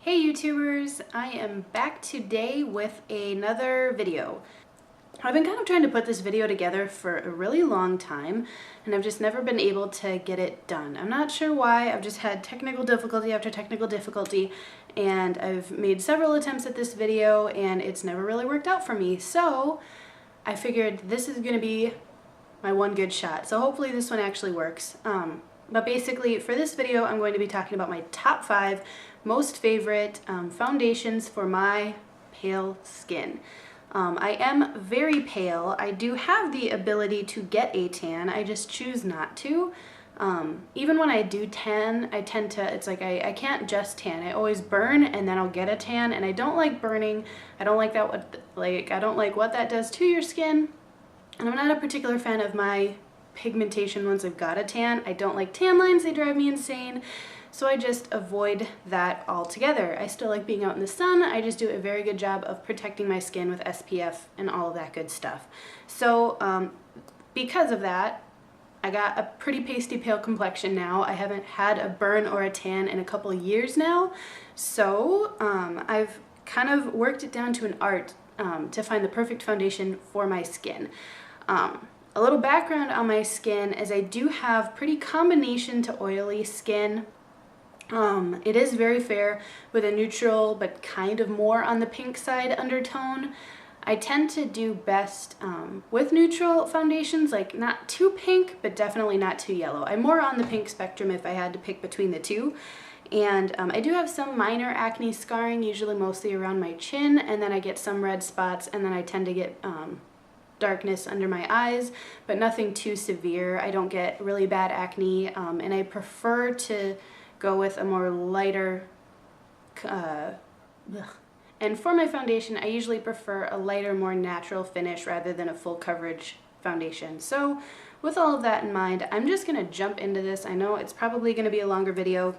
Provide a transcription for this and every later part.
Hey YouTubers, I am back today with another video. I've been kind of trying to put this video together for a really long time and I've just never been able to get it done. I'm not sure why. I've just had technical difficulty after technical difficulty and I've made several attempts at this video and it's never really worked out for me. So I figured this is going to be my one good shot. So hopefully this one actually works. But basically for this video I'm going to be talking about my top 5 most favorite foundations for my pale skin. I am very pale. I do have the ability to get a tan, I just choose not to. Even when I do tan, I tend to, it's like I can't just tan. I always burn and then I'll get a tan, and I don't like burning. I don't like that, I don't like what that does to your skin. And I'm not a particular fan of my pigmentation once I've got a tan. I don't like tan lines, they drive me insane. So I just avoid that altogether. I still like being out in the sun. I just do a very good job of protecting my skin with SPF and all of that good stuff. So because of that, I got a pretty pasty pale complexion now. I haven't had a burn or a tan in a couple of years now. So I've kind of worked it down to an art to find the perfect foundation for my skin. A little background on my skin is I do have pretty combination to oily skin. It is very fair with a neutral but kind of more on the pink side undertone. I tend to do best with neutral foundations, like not too pink but definitely not too yellow. I'm more on the pink spectrum if I had to pick between the two. And I do have some minor acne scarring, usually mostly around my chin, and then I get some red spots, and then I tend to get darkness under my eyes, but nothing too severe. I don't get really bad acne, and I prefer to go with a more lighter, and for my foundation I usually prefer a lighter, more natural finish rather than a full coverage foundation. So with all of that in mind, I'm just gonna jump into this. I know it's probably gonna be a longer video,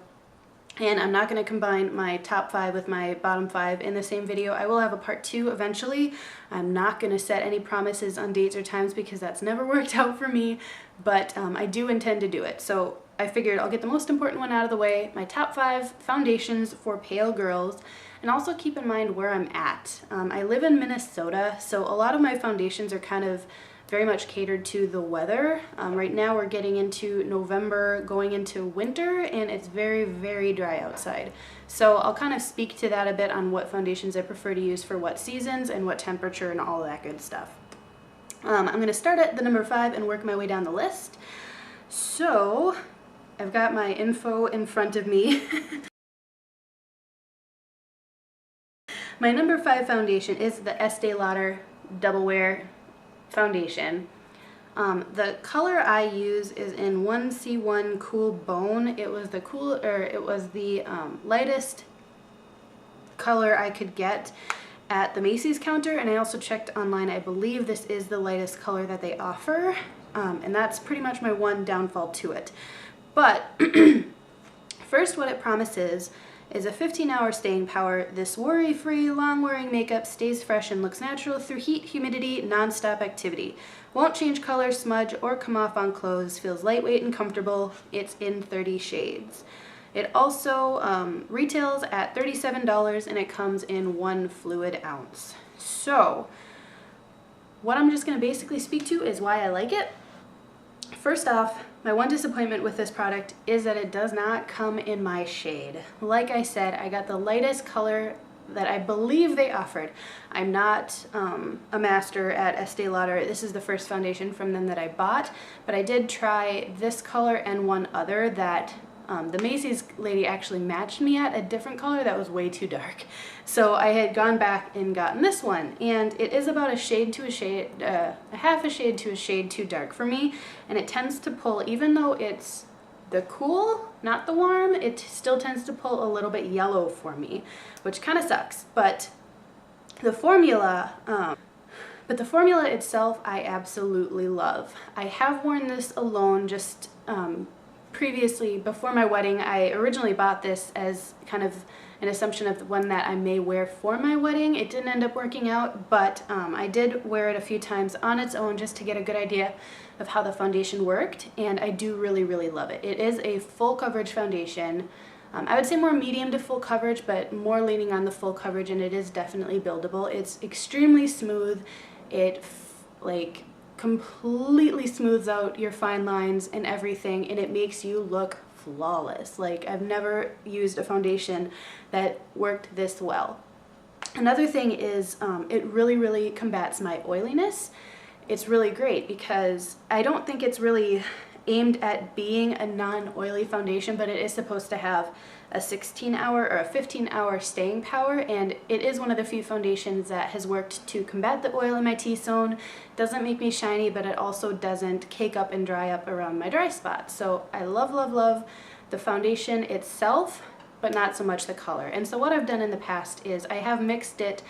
and I'm not going to combine my top 5 with my bottom 5 in the same video. I will have a part 2 eventually. I'm not going to set any promises on dates or times because that's never worked out for me, but I do intend to do it. So I figured I'll get the most important one out of the way, my top 5 foundations for pale girls, and also keep in mind where I'm at. I live in Minnesota, so a lot of my foundations are kind of very much catered to the weather. Right now we're getting into November, going into winter, and it's very, very dry outside. So I'll kind of speak to that a bit on what foundations I prefer to use for what seasons and what temperature and all that good stuff. I'm going to start at the number 5 and work my way down the list. So I've got my info in front of me. My number 5 foundation is the Estee Lauder Double Wear foundation. The color I use is in 1C1 Cool Bone. It was the lightest color I could get at the Macy's counter, and I also checked online. I believe this is the lightest color that they offer, and that's pretty much my one downfall to it. But first, what it promises is a 15-hour staying power. This worry-free, long-wearing makeup stays fresh and looks natural through heat, humidity, non-stop activity. Won't change color, smudge, or come off on clothes. Feels lightweight and comfortable. It's in 30 shades. It also retails at $37, and it comes in 1 fluid ounce. So what I'm just going to basically speak to is why I like it. First off, my one disappointment with this product is that it does not come in my shade. Like I said, I got the lightest color that I believe they offered. I'm not a master at Estee Lauder. This is the first foundation from them that I bought, but I did try this color and one other that the Macy's lady actually matched me at, a different color that was way too dark. So I had gone back and gotten this one, and it is about a shade to a shade, a half a shade to a shade too dark for me, and it tends to pull, even though it's the cool, not the warm, it still tends to pull a little bit yellow for me, which kind of sucks. But the formula itself I absolutely love. I have worn this alone just previously, before my wedding. I originally bought this as kind of an assumption of the one that I may wear for my wedding. It didn't end up working out, but I did wear it a few times on its own just to get a good idea of how the foundation worked, and I do really, really love it. It is a full coverage foundation. I would say more medium to full coverage, but more leaning on the full coverage, and it is definitely buildable. It's extremely smooth. It like completely smooths out your fine lines and everything, and it makes you look flawless. Like, I've never used a foundation that worked this well. Another thing is it really combats my oiliness. It's really great because I don't think it's really aimed at being a non-oily foundation, but it is supposed to have a 16-hour or a 15-hour staying power, and it is one of the few foundations that has worked to combat the oil in my T-zone. Doesn't make me shiny, but it also doesn't cake up and dry up around my dry spots. So I love the foundation itself, but not so much the color. And so what I've done in the past is I have mixed it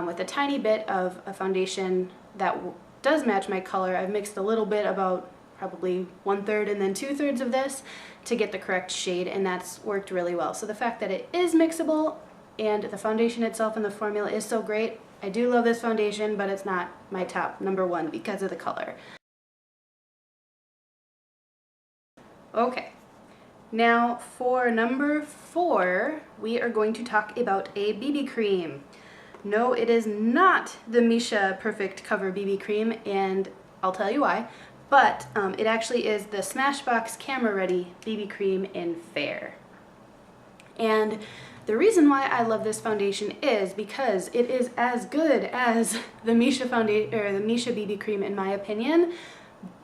with a tiny bit of a foundation that does match my color. I've mixed a little bit, about probably 1/3 and then 2/3 of this to get the correct shade, and that's worked really well. So the fact that it is mixable and the foundation itself and the formula is so great, I do love this foundation, but it's not my top #1 because of the color. Okay, now for number 4, we are going to talk about a BB cream. No, it is not the Missha Perfect Cover BB cream, and I'll tell you why. But it actually is the Smashbox Camera Ready BB cream in Fair. And the reason why I love this foundation is because it is as good as the Missha foundation or the Missha BB cream in my opinion,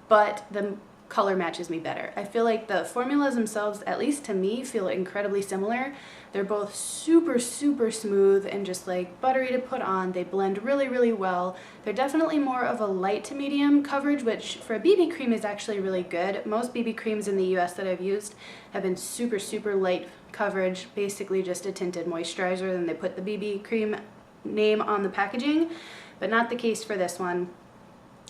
but the color matches me better. I feel like the formulas themselves, at least to me, feel incredibly similar. They're both super smooth and just like buttery to put on. They blend really well. They're definitely more of a light to medium coverage, which for a BB cream is actually really good. Most BB creams in the US that I've used have been super light coverage, basically just a tinted moisturizer, and they put the BB cream name on the packaging, but not the case for this one.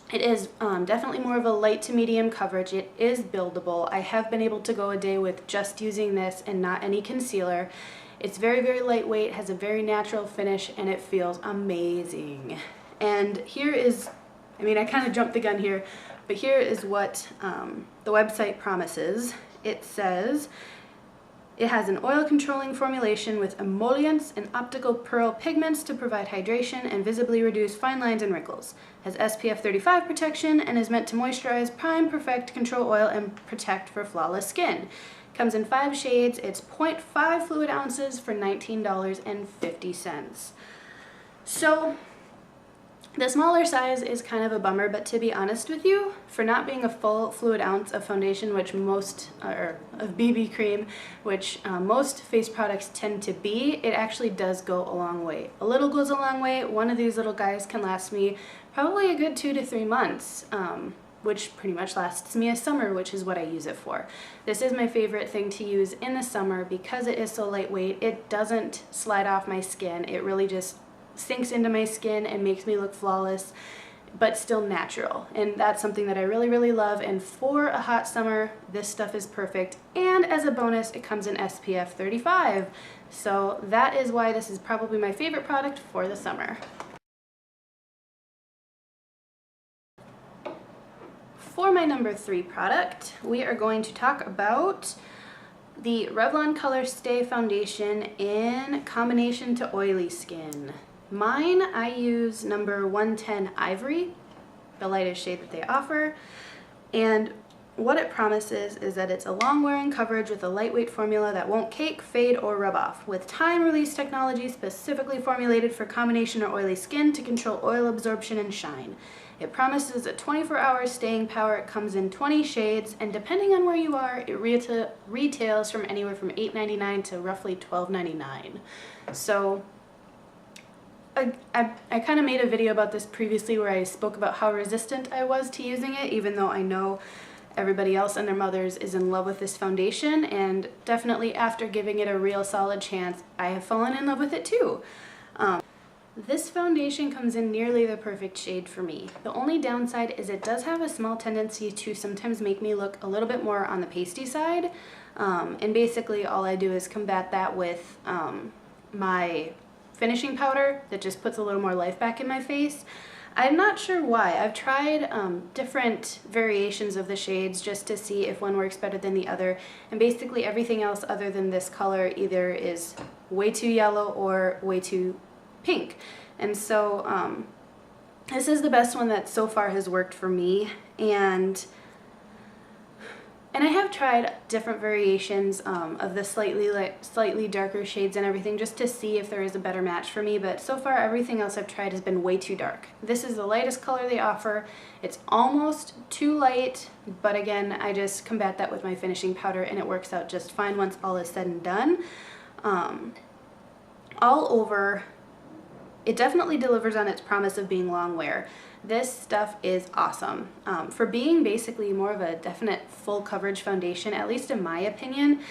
It is definitely more of a light to medium coverage. It is buildable. I have been able to go a day with just using this and not any concealer. It's very lightweight, has a very natural finish, and it feels amazing. And here is, I mean, I kind of jumped the gun here, but here is what the website promises. It says, it has an oil-controlling formulation with emollients and optical pearl pigments to provide hydration and visibly reduce fine lines and wrinkles. Has SPF 35 protection and is meant to moisturize, prime, perfect, control oil, and protect for flawless skin. Comes in 5 shades. It's 0.5 fluid ounces for $19.50. So the smaller size is kind of a bummer, but to be honest with you, for not being a full fluid ounce of foundation, which most, or of BB cream, which most face products tend to be, it actually does go a long way. A little goes a long way. One of these little guys can last me probably a good 2 to 3 months, which pretty much lasts me a summer, which is what I use it for. This is my favorite thing to use in the summer because it is so lightweight. It doesn't slide off my skin. It really just sinks into my skin and makes me look flawless, but still natural. And that's something that I really love. And for a hot summer, this stuff is perfect. And as a bonus, it comes in SPF 35. So that is why this is probably my favorite product for the summer. For my number 3 product, we are going to talk about the Revlon Color Stay Foundation in combination to oily skin. Mine, I use number 110 Ivory, the lightest shade that they offer, and what it promises is that it's a long-wearing coverage with a lightweight formula that won't cake, fade, or rub off, with time-release technology specifically formulated for combination or oily skin to control oil absorption and shine. It promises a 24-hour staying power. It comes in 20 shades, and depending on where you are, it retails from anywhere from $8.99 to roughly $12.99. So I kind of made a video about this previously where I spoke about how resistant I was to using it, even though I know everybody else and their mothers is in love with this foundation, and definitely after giving it a real solid chance, I have fallen in love with it too. This foundation comes in nearly the perfect shade for me. The only downside is it does have a small tendency to sometimes make me look a little bit more on the pasty side, and basically all I do is combat that with my finishing powder that just puts a little more life back in my face. I'm not sure why. I've tried different variations of the shades just to see if one works better than the other, and basically everything else other than this color either is way too yellow or way too pink. And so this is the best one that so far has worked for me, and I have tried different variations of the slightly darker shades and everything just to see if there is a better match for me, but so far everything else I've tried has been way too dark. This is the lightest color they offer. It's almost too light, but again, I just combat that with my finishing powder and it works out just fine once all is said and done. All over, it definitely delivers on its promise of being long wear. This stuff is awesome. For being basically more of a definite full coverage foundation, at least in my opinion.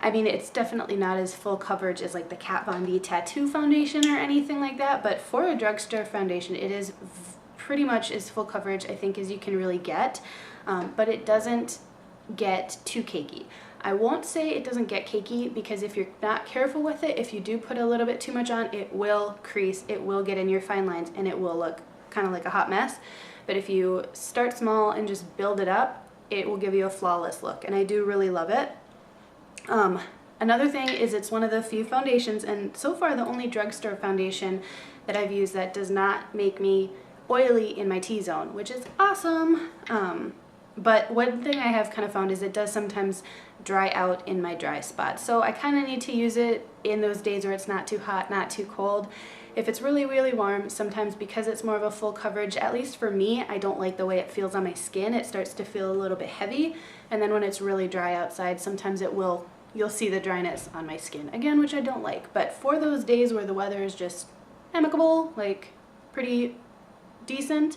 I mean, it's definitely not as full coverage as like the Kat Von D Tattoo foundation or anything like that, but for a drugstore foundation, it is pretty much as full coverage, I think, as you can really get, but it doesn't get too cakey. I won't say it doesn't get cakey, because if you're not careful with it, if you do put a little bit too much on, it will crease, it will get in your fine lines, and it will look kind of like a hot mess. But if you start small and just build it up, it will give you a flawless look, and I do really love it. Another thing is it's one of the few foundations, and so far the only drugstore foundation that I've used that does not make me oily in my T-zone, which is awesome. But one thing I have kind of found is it does sometimes dry out in my dry spots. So I kind of need to use it in those days where it's not too hot, not too cold. If it's really, really warm, sometimes because it's more of a full coverage, at least for me, I don't like the way it feels on my skin. It starts to feel a little bit heavy. And then when it's really dry outside, sometimes you'll see the dryness on my skin again, which I don't like. But for those days where the weather is just amicable, like pretty decent,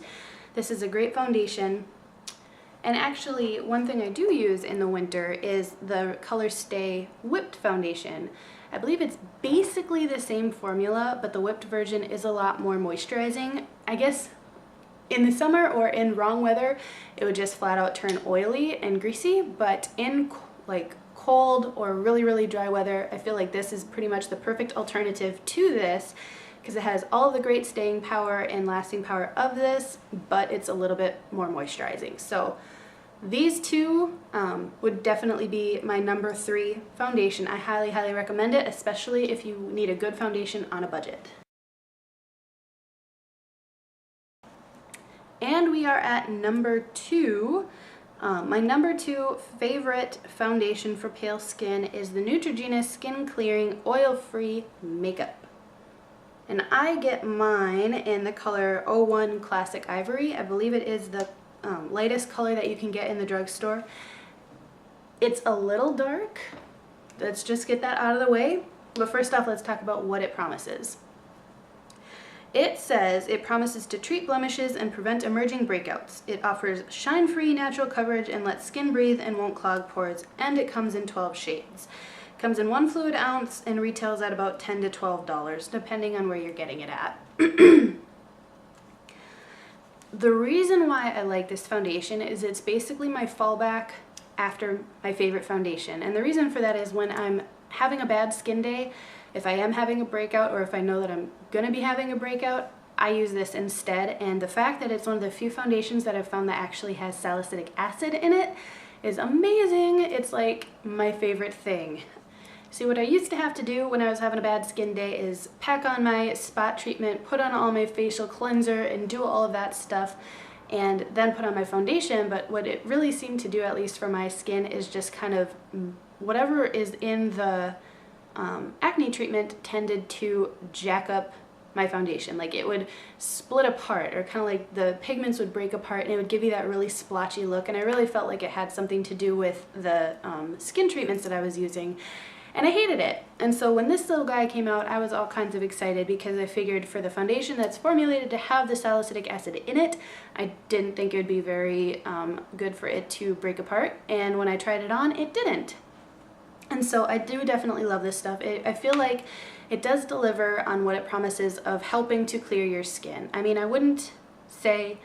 this is a great foundation. And actually, one thing I do use in the winter is the Colorstay Whipped Foundation. I believe it's basically the same formula, but the whipped version is a lot more moisturizing. I guess in the summer or in wrong weather, it would just flat out turn oily and greasy, but in like cold or really, really dry weather, I feel like this is pretty much the perfect alternative to this, because it has all the great staying power and lasting power of this, but it's a little bit more moisturizing. So these two would definitely be my number 3 foundation. I highly, highly recommend it, especially if you need a good foundation on a budget. And we are at number 2. My number 2 favorite foundation for pale skin is the Neutrogena Skin Clearing Oil-Free Makeup. And I get mine in the color 01 Classic Ivory. I believe it is the lightest color that you can get in the drugstore. It's a little dark. Let's just get that out of the way. But first off, let's talk about what it promises. It says it promises to treat blemishes and prevent emerging breakouts. It offers shine-free natural coverage and lets skin breathe and won't clog pores, and it comes in 12 shades. It comes in 1 fluid ounce and retails at about $10 to $12, depending on where you're getting it at. The reason why I like this foundation is it's basically my fallback after my favorite foundation. And the reason for that is when I'm having a bad skin day, if I am having a breakout or if I know that I'm going to be having a breakout, I use this instead. And the fact that it's one of the few foundations that I've found that actually has salicylic acid in it is amazing. It's like my favorite thing. See, what I used to have to do when I was having a bad skin day is pack on my spot treatment, put on all my facial cleanser, and do all of that stuff, and then put on my foundation. But what it really seemed to do, at least for my skin, is just kind of whatever is in the acne treatment tended to jack up my foundation. Like it would split apart, or kind of like the pigments would break apart, and it would give you that really splotchy look. And I really felt like it had something to do with the skin treatments that I was using. And I hated it. And so when this little guy came out, I was all kinds of excited, because I figured for the foundation that's formulated to have the salicylic acid in it, I didn't think it would be very good for it to break apart. And when I tried it on, it didn't. And so I do definitely love this stuff. I feel like it does deliver on what it promises of helping to clear your skin. I mean, I wouldn't say...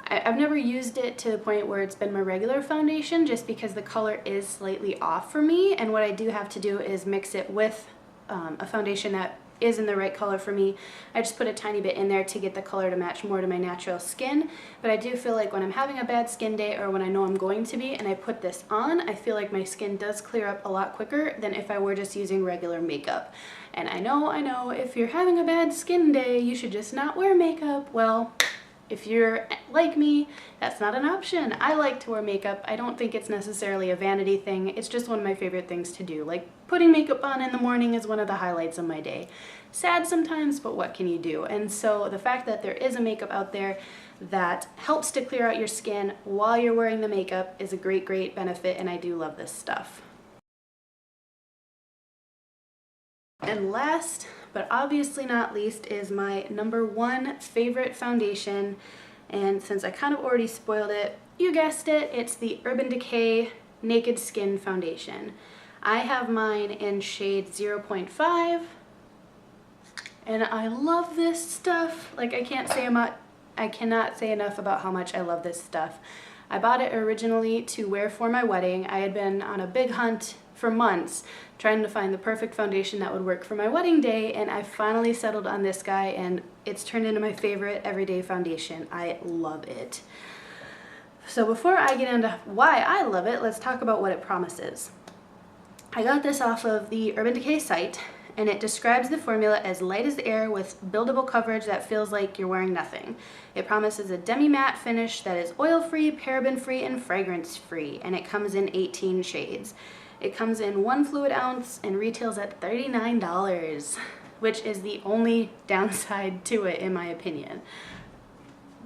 I've never used it to the point where it's been my regular foundation, just because the color is slightly off for me, and what I do have to do is mix it with a foundation that isn't the right color for me. I just put a tiny bit in there to get the color to match more to my natural skin. But I do feel like when I'm having a bad skin day, or when I know I'm going to be, and I put this on, I feel like my skin does clear up a lot quicker than if I were just using regular makeup. And I know, if you're having a bad skin day, you should just not wear makeup. Well, if you're like me, that's not an option. I like to wear makeup. I don't think it's necessarily a vanity thing. It's just one of my favorite things to do. Like, putting makeup on in the morning is one of the highlights of my day. Sad sometimes, but what can you do? And so the fact that there is a makeup out there that helps to clear out your skin while you're wearing the makeup is a great, great benefit, and I do love this stuff. And last, but obviously not least, is my #1 favorite foundation. And since I kind of already spoiled it, you guessed it, it's the Urban Decay Naked Skin Foundation. I have mine in shade 0.5, and I love this stuff. Like, I cannot say enough about how much I love this stuff. I bought it originally to wear for my wedding. I had been on a big hunt for months trying to find the perfect foundation that would work for my wedding day, and I finally settled on this guy, and it's turned into my favorite everyday foundation. I love it. So before I get into why I love it, let's talk about what it promises. I got this off of the Urban Decay site, and it describes the formula as light as air with buildable coverage that feels like you're wearing nothing. It promises a demi-matte finish that is oil-free, paraben-free, and fragrance-free, and it comes in 18 shades. It comes in 1 fluid ounce and retails at $39, which is the only downside to it in my opinion.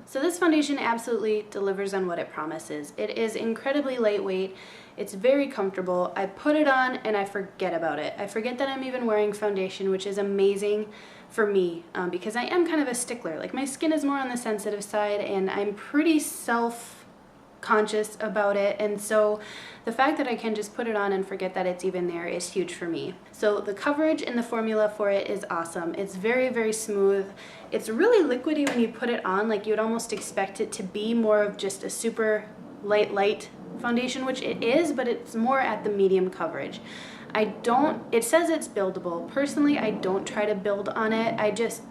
So this foundation absolutely delivers on what it promises. It is incredibly lightweight. It's very comfortable. I put it on and I forget about it. I forget that I'm even wearing foundation, which is amazing for me because I am kind of a stickler. Like, my skin is more on the sensitive side, and I'm pretty self-conscious about it, and so the fact that I can just put it on and forget that it's even there is huge for me. So the coverage in the formula for it is awesome. It's very, very smooth. It's really liquidy when you put it on. Like, you would almost expect it to be more of just a super light foundation, which it is, but it's more at the medium coverage. It says it's buildable. Personally, I don't try to build on it. I just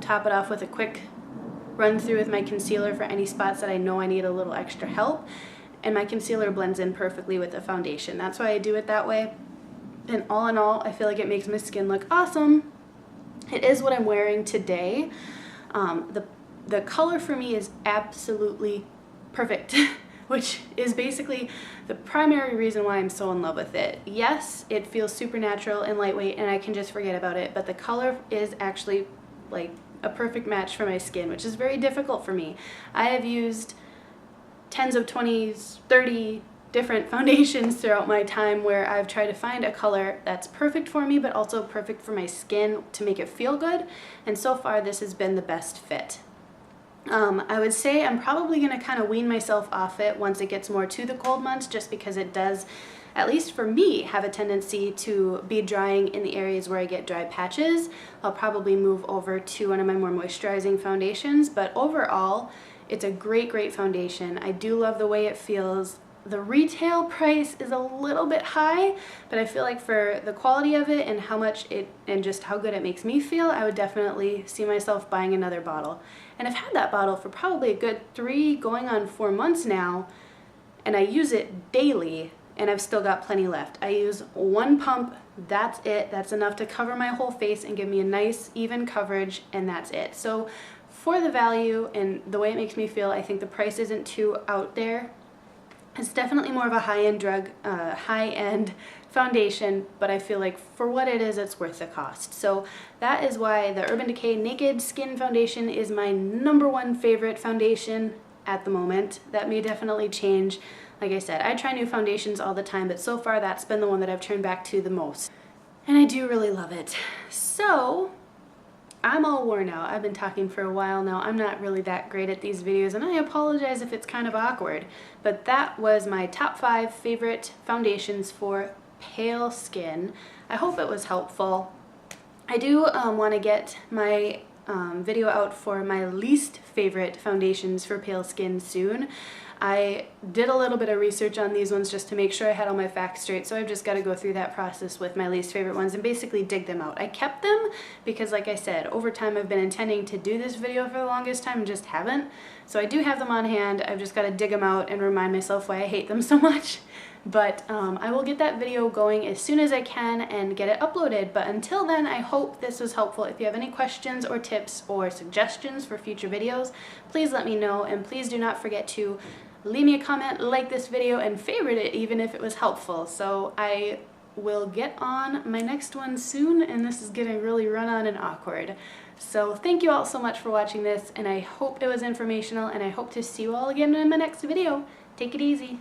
top it off with a quick run through with my concealer for any spots that I know I need a little extra help, and my concealer blends in perfectly with the foundation. That's why I do it that way. And all in all, I feel like it makes my skin look awesome. It is what I'm wearing today. The color for me is absolutely perfect, which is basically the primary reason why I'm so in love with it. Yes, it feels super natural and lightweight, and I can just forget about it, but the color is actually like a perfect match for my skin, which is very difficult for me. I have used tens of 20s, 30 different foundations throughout my time where I've tried to find a color that's perfect for me, but also perfect for my skin to make it feel good, and so far this has been the best fit. I would say I'm probably going to kind of wean myself off it once it gets more to the cold months, just because it does, at least for me, have a tendency to be drying in the areas where I get dry patches. I'll probably move over to one of my more moisturizing foundations, but overall, it's a great, great foundation. I do love the way it feels. The retail price is a little bit high, but I feel like for the quality of it and how much and just how good it makes me feel, I would definitely see myself buying another bottle. And I've had that bottle for probably a good 3 going on 4 months now, and I use it daily, and I've still got plenty left. I use 1 pump, that's it. That's enough to cover my whole face and give me a nice even coverage, and that's it. So for the value and the way it makes me feel, I think the price isn't too out there. It's definitely more of a high-end foundation, but I feel like for what it is, it's worth the cost. So that is why the Urban Decay Naked Skin Foundation is my #1 favorite foundation at the moment. That may definitely change. Like I said, I try new foundations all the time, but so far that's been the one that I've turned back to the most. And I do really love it. So I'm all worn out. I've been talking for a while now. I'm not really that great at these videos, and I apologize if it's kind of awkward, but that was my top 5 favorite foundations for pale skin. I hope it was helpful. I do want to get my video out for my least favorite foundations for pale skin soon. I did a little bit of research on these ones just to make sure I had all my facts straight, so I've just got to go through that process with my least favorite ones and basically dig them out. I kept them because, like I said, over time I've been intending to do this video for the longest time and just haven't. So I do have them on hand. I've just got to dig them out and remind myself why I hate them so much. But I will get that video going as soon as I can and get it uploaded. But until then, I hope this was helpful. If you have any questions or tips or suggestions for future videos, please let me know. And please do not forget to leave me a comment, like this video, and favorite it even if it was helpful. So I will get on my next one soon, and this is getting really run on and awkward. So thank you all so much for watching this, and I hope it was informational, and I hope to see you all again in my next video. Take it easy.